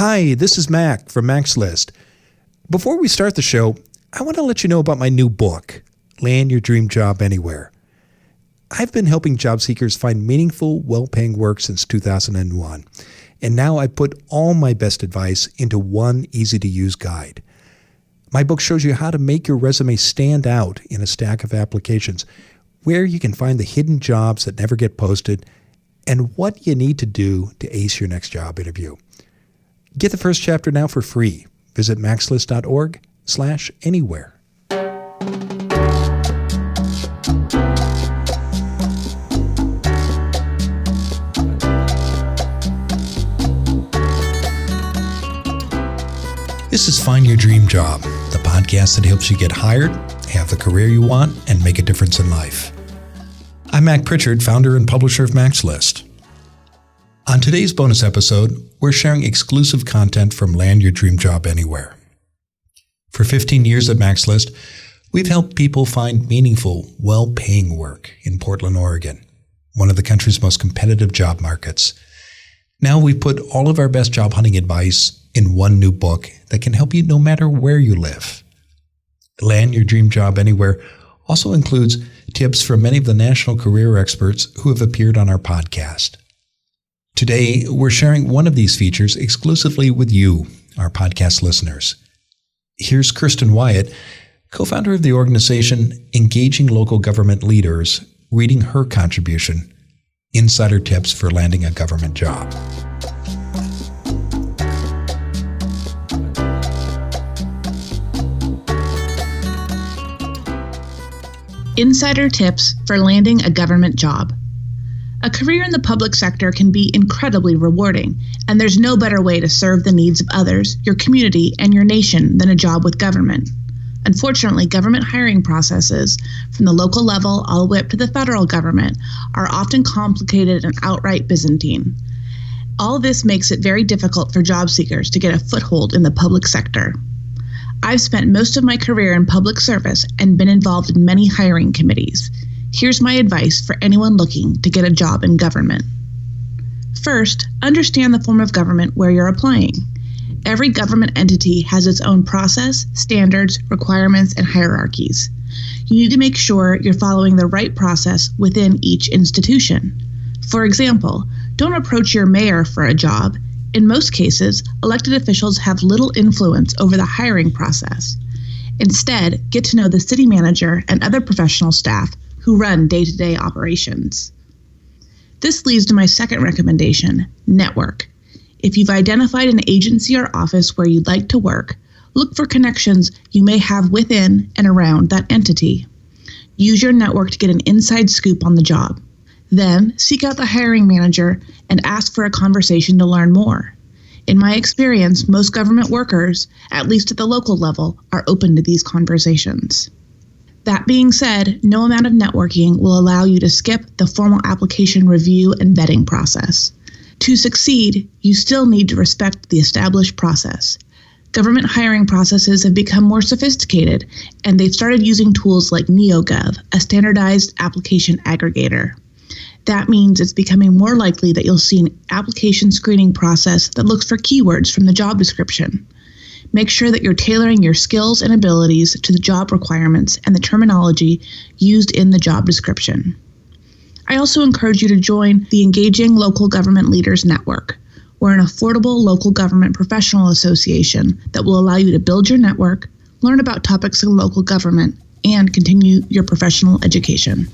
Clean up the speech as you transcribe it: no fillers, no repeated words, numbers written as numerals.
Hi, this is Mac from Mac's List. Before we start the show, I want to let you know about my new book, Land Your Dream Job Anywhere. I've been helping job seekers find meaningful, well-paying work since 2001, and now I put all my best advice into one easy-to-use guide. My book shows you how to make your resume stand out in a stack of applications, where you can find the hidden jobs that never get posted, and what you need to do to ace your next job interview. Get the first chapter now for free. Visit maxlist.org/anywhere. This is Find Your Dream Job, the podcast that helps you get hired, have the career you want, and make a difference in life. I'm Mac Pritchard, founder and publisher of Mac's List. On today's bonus episode, we're sharing exclusive content from Land Your Dream Job Anywhere. For 15 years at Mac's List, we've helped people find meaningful, well-paying work in Portland, Oregon, one of the country's most competitive job markets. Now we've put all of our best job hunting advice in one new book that can help you no matter where you live. Land Your Dream Job Anywhere also includes tips from many of the national career experts who have appeared on our podcast. Today, we're sharing one of these features exclusively with you, our podcast listeners. Here's Kirsten Wyatt, co-founder of the organization Engaging Local Government Leaders, reading her contribution, Insider Tips for Landing a Government Job. Insider Tips for Landing a Government Job. A career in the public sector can be incredibly rewarding, and there's no better way to serve the needs of others, your community, and your nation than a job with government. Unfortunately, government hiring processes, from the local level all the way up to the federal government, are often complicated and outright byzantine. All this makes it very difficult for job seekers to get a foothold in the public sector. I've spent most of my career in public service and been involved in many hiring committees. Here's my advice for anyone looking to get a job in government. First, understand the form of government where you're applying. Every government entity has its own process, standards, requirements, and hierarchies. You need to make sure you're following the right process within each institution. For example, don't approach your mayor for a job. In most cases, elected officials have little influence over the hiring process. Instead, get to know the city manager and other professional staff who run day-to-day operations. This leads to my second recommendation, network. If you've identified an agency or office where you'd like to work, look for connections you may have within and around that entity. Use your network to get an inside scoop on the job. Then, seek out the hiring manager and ask for a conversation to learn more. In my experience, most government workers, at least at the local level, are open to these conversations. That being said, no amount of networking will allow you to skip the formal application review and vetting process. To succeed, you still need to respect the established process. Government hiring processes have become more sophisticated, and they've started using tools like NeoGov, a standardized application aggregator. That means it's becoming more likely that you'll see an application screening process that looks for keywords from the job description. Make sure that you're tailoring your skills and abilities to the job requirements and the terminology used in the job description. I also encourage you to join the Engaging Local Government Leaders Network. We're an affordable local government professional association that will allow you to build your network, learn about topics in local government, and continue your professional education.